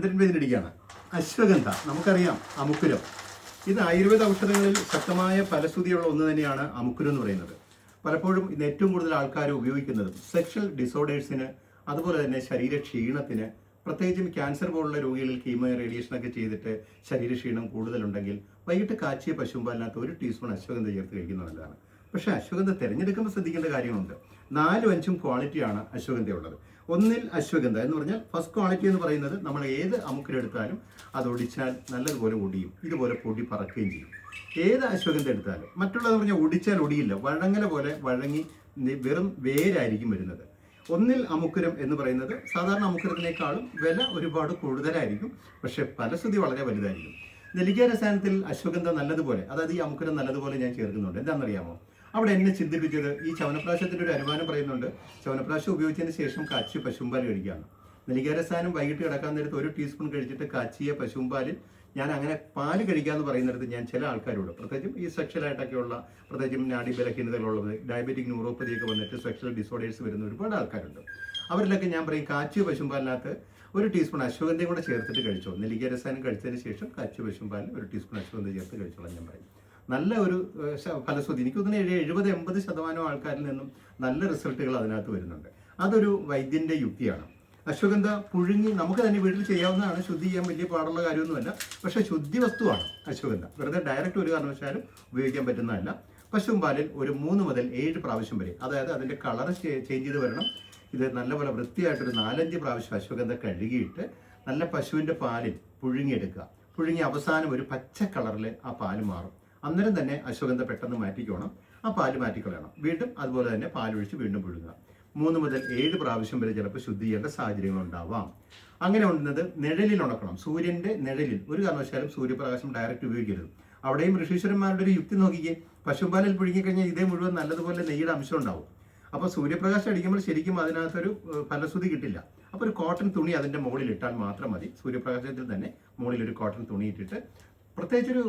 ഇതിനിടിക്കുകയാണ് അശ്വഗന്ധ. നമുക്കറിയാം അമുക്കുരം. ഇത് ആയുർവേദ ഔഷധങ്ങളിൽ ശക്തമായ ഫലശ്രുതിയുള്ള ഒന്ന് തന്നെയാണ് അമുക്കുരം എന്ന് പറയുന്നത്. പലപ്പോഴും ഇന്ന് ഏറ്റവും കൂടുതൽ ആൾക്കാർ ഉപയോഗിക്കുന്നതും സെക്ഷൽ ഡിസോർഡേഴ്സിന്, അതുപോലെ തന്നെ ശരീര ക്ഷീണത്തിന്, പ്രത്യേകിച്ചും ക്യാൻസർ പോലുള്ള രോഗികളിൽ കീമോ റേഡിയേഷനൊക്കെ ചെയ്തിട്ട് ശരീരക്ഷീണം കൂടുതലുണ്ടെങ്കിൽ വൈകിട്ട് കാച്ചിയ പശുമ്പാലിനകത്ത് 1 ടീസ്പൂൺ അശ്വഗന്ധ ചേർത്ത് കഴിക്കുന്നത് നല്ലതാണ്. പക്ഷേ അശ്വഗന്ധ തിരഞ്ഞെടുക്കുമ്പോൾ ശ്രദ്ധിക്കേണ്ട കാര്യങ്ങളുണ്ട്. 4-5 ക്വാളിറ്റിയാണ് അശ്വഗന്ധ ഉള്ളത്. ഒന്നിൽ അശ്വഗന്ധ എന്ന് പറഞ്ഞാൽ ഫസ്റ്റ് ക്വാളിറ്റി എന്ന് പറയുന്നത് നമ്മൾ ഏത് അമുക്കിലെടുത്താലും അത് ഒടിച്ചാൽ നല്ലതുപോലെ ഒടിയും, ഇതുപോലെ പൊടി പറക്കുകയും ചെയ്യും. ഏത് അശ്വഗന്ധ എടുത്താലും മറ്റുള്ളത് പറഞ്ഞാൽ ഒടിച്ചാൽ ഒടിയില്ല, വഴങ്ങല പോലെ വഴങ്ങി വെറും വേരായിരിക്കും വരുന്നത്. ഒന്നിൽ അമുക്കുരം എന്ന് പറയുന്നത് സാധാരണ അമുക്കുരത്തിനേക്കാളും വില ഒരുപാട് കൂടുതലായിരിക്കും, പക്ഷെ ഫലശ്രുതി വളരെ വലുതായിരിക്കും. നെല്ലിക്ക രസായനത്തിൽ അശ്വഗന്ധ നല്ലതുപോലെ, അതായത് ഈ അമുക്കുരം നല്ലതുപോലെ ഞാൻ ചേർക്കുന്നുണ്ട്. എന്താണെന്നറിയാമോ? അവിടെ എന്നെ ചിന്തിപ്പിച്ചത് ഈ ചവനപ്രാശത്തിൻ്റെ ഒരു അനുമാനം പറയുന്നുണ്ട്. ചവനപ്രാശം ഉപയോഗിച്ചതിന് ശേഷം കാച്ചിയ പശുമ്പാൽ കഴിക്കുകയാണ്. നെല്ലിക്ക രസായനം വൈകിട്ട് കിടക്കാൻ നേരത്ത് 1 ടീസ്പൂൺ കഴിച്ചിട്ട് കാച്ചിയ പശുമ്പാലിൽ ഞാൻ അങ്ങനെ പാല് കഴിക്കാമെന്ന് പറയുന്നിടത്ത് ഞാൻ ചില ആൾക്കാരോട്, പ്രത്യേകിച്ചും ഈ സെക്ഷലായിട്ടൊക്കെയുള്ള, പ്രത്യേകിച്ചും നാഡി ബലഹീനതകളുള്ളത്, ഡയബറ്റിക് ന്യൂറോപ്പതിയൊക്കെ വന്നിട്ട് സെക്ഷൽ ഡിസോർഡേഴ്സ് വരുന്ന ഒരുപാട് ആൾക്കാരുണ്ട്. അവരിലൊക്കെ ഞാൻ പറയും കാച്ചിയ പശുമ്പാലിനകത്ത് 1 ടീസ്പൂൺ അശ്വഗന്ധയും കൂടെ ചേർത്തിട്ട് കഴിച്ചോ. നെല്ലിക്ക രസായനം കഴിച്ചതിന് ശേഷം കാച്ചിയ പശുമ്പാലിൽ 1 ടീസ്പൂൺ അശ്വഗന്ധ ചേർത്ത് കഴിച്ചോളാം ഞാൻ പറയും. നല്ല ഒരു ഫലശ്രുതി. എനിക്ക് തോന്നുന്നു 70-80% ആൾക്കാരിൽ നിന്നും നല്ല റിസൾട്ടുകൾ അതിനകത്ത് വരുന്നുണ്ട്. അതൊരു വൈദ്യന്റെ യുക്തിയാണ്. അശ്വഗന്ധ പുഴുങ്ങി നമുക്ക് തന്നെ വീട്ടിൽ ചെയ്യാവുന്നതാണ്. ശുദ്ധി ചെയ്യാൻ വലിയ പാടുള്ള കാര്യമൊന്നുമല്ല, പക്ഷേ ശുദ്ധി വസ്തുവാണ് അശ്വഗന്ധ. വെറുതെ ഡയറക്റ്റ് ഒരു കാരണവശാലും ഉപയോഗിക്കാൻ പറ്റുന്നതല്ല. പശുമ്പാലിൽ ഒരു 3 മുതൽ 7 പ്രാവശ്യം വരെ, അതായത് അതിൻ്റെ കളർ ചേഞ്ച് ചെയ്ത് വരണം. ഇത് നല്ലപോലെ വൃത്തിയായിട്ടൊരു 4-5 പ്രാവശ്യം അശ്വഗന്ധ കഴുകിയിട്ട് നല്ല പശുവിൻ്റെ പാലിൽ പുഴുങ്ങിയെടുക്കുക. പുഴുങ്ങി അവസാനം ഒരു പച്ച കളറിൽ ആ പാല് മാറും. അന്നേരം തന്നെ അശ്വഗന്ധ പെട്ടെന്ന് മാറ്റിക്കോണം, ആ പാല് മാറ്റിക്കളയണം. വീണ്ടും അതുപോലെ തന്നെ പാലൊഴിച്ച് വീണ്ടും പുഴുങ്ങുക. 3 മുതൽ 7 പ്രാവശ്യം വരെ ചിലപ്പോൾ ശുദ്ധി ചെയ്യേണ്ട സാഹചര്യങ്ങൾ ഉണ്ടാവാം. അങ്ങനെ ഉള്ളത് നിഴലിൽ ഉണക്കണം. സൂര്യൻ്റെ നിഴലിൽ ഒരു കാരണവശാലും സൂര്യപ്രകാശം ഡയറക്റ്റ് ഉപയോഗിക്കരുത്. അവിടെയും ഋഷീശ്വരന്മാരുടെ ഒരു യുക്തി നോക്കിക്കേ. പശുപാലിൽ പുഴുങ്ങിക്കഴിഞ്ഞാൽ ഇതേ മുഴുവൻ നല്ലതുപോലെ നെയ്യുടെ അംശം ഉണ്ടാവും. അപ്പോൾ സൂര്യപ്രകാശം അടിക്കുമ്പോൾ ശരിക്കും അതിനകത്തൊരു ഫലശ്രുതി കിട്ടില്ല. അപ്പോൾ ഒരു കോട്ടൺ തുണി അതിൻ്റെ മുകളിൽ ഇട്ടാൽ മാത്രം മതി. സൂര്യപ്രകാശത്തിൽ തന്നെ മുകളിൽ ഒരു കോട്ടൺ തുണി ഇട്ടിട്ട്, പ്രത്യേകിച്ചൊരു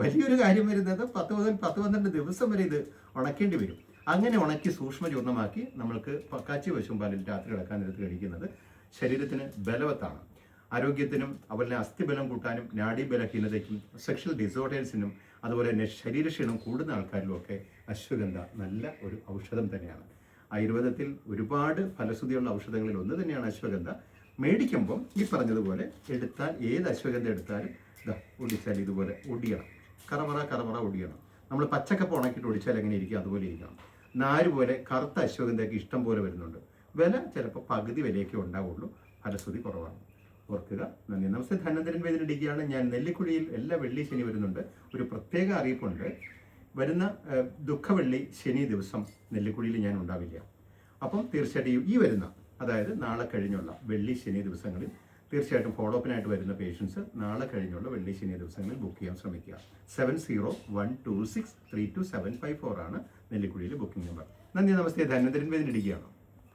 വലിയൊരു കാര്യം വരുന്നത് 10 മുതൽ 12 ദിവസം വരെ ഇത് ഉണക്കേണ്ടി വരും. അങ്ങനെ ഉണക്കി സൂക്ഷ്മചൂർണ്ണമാക്കി നമ്മൾക്ക് കാച്ചിയ പശുമ്പാലിൽ രാത്രി കിടക്കാൻ നേരത്ത് കഴിക്കുന്നത് ശരീരത്തിന് ബലവത്താണ്. ആരോഗ്യത്തിനും അതുപോലെ അസ്ഥിബലം കൂട്ടാനും നാഡീ ബലഹീനതയ്ക്കും സെക്ഷൽ ഡിസോർഡേഴ്സിനും അതുപോലെ തന്നെ ശരീരക്ഷീണം കൂടുന്ന ആൾക്കാരിലും ഒക്കെ അശ്വഗന്ധ നല്ല ഒരു ഔഷധം തന്നെയാണ്. ആയുർവേദത്തിൽ ഒരുപാട് ഫലശ്രുതിയുള്ള ഔഷധങ്ങളിൽ ഒന്ന് തന്നെയാണ് അശ്വഗന്ധ. മേടിക്കുമ്പം ഈ പറഞ്ഞതുപോലെ എടുത്താൽ ഏത് അശ്വഗന്ധ എടുത്താലും ഒടിച്ചാൽ ഇതുപോലെ ഒടിയണം, കറവറ ഒടിയണം. നമ്മൾ പച്ചക്കപ്പ് ഉണക്കിയിട്ട് ഒടിച്ചാൽ എങ്ങനെ ഇരിക്കും അതുപോലെ ഇരിക്കണം. നാര് പോലെ കറുത്ത അശ്വഗന്ധയൊക്കെ ഇഷ്ടം പോലെ വരുന്നുണ്ട്. വില ചിലപ്പോൾ പകുതി വിലയൊക്കെ ഉണ്ടാവുള്ളൂ, ഫലശ്രുതി കുറവാണ്. ഓർക്കുക. നന്ദി. നമസ്തേ. ധന്വന്തരൻ വേദനിടിക്കുകയാണ്. ഞാൻ നെല്ലിക്കുഴിയിൽ എല്ലാ വെള്ളി ശനി വരുന്നുണ്ട്. ഒരു പ്രത്യേക അറിയിപ്പുണ്ട്. വരുന്ന ദുഃഖവെള്ളി ശനി ദിവസം നെല്ലിക്കുഴിയിൽ ഞാൻ ഉണ്ടാവില്ല. അപ്പം തീർച്ചയായിട്ടും ഈ വരുന്ന, അതായത് നാളെ കഴിഞ്ഞുള്ള വെള്ളി ശനി ദിവസങ്ങളിൽ തീർച്ചയായിട്ടും ഫോളോ അപ്പിനായിട്ട് വരുന്ന പേഷ്യൻസ് നാളെ കഴിഞ്ഞുള്ള വെള്ളി ശനി ദിവസങ്ങളിൽ ബുക്ക് ചെയ്യാൻ ശ്രമിക്കുക. 7012632754 ആണ് നെല്ലിക്കുഴിയിലെ ബുക്കിംഗ് നമ്പർ. നന്ദി. നമസ്തേ. ധന്വന്തരൻ വേദനിടിക്കുകയാണ്.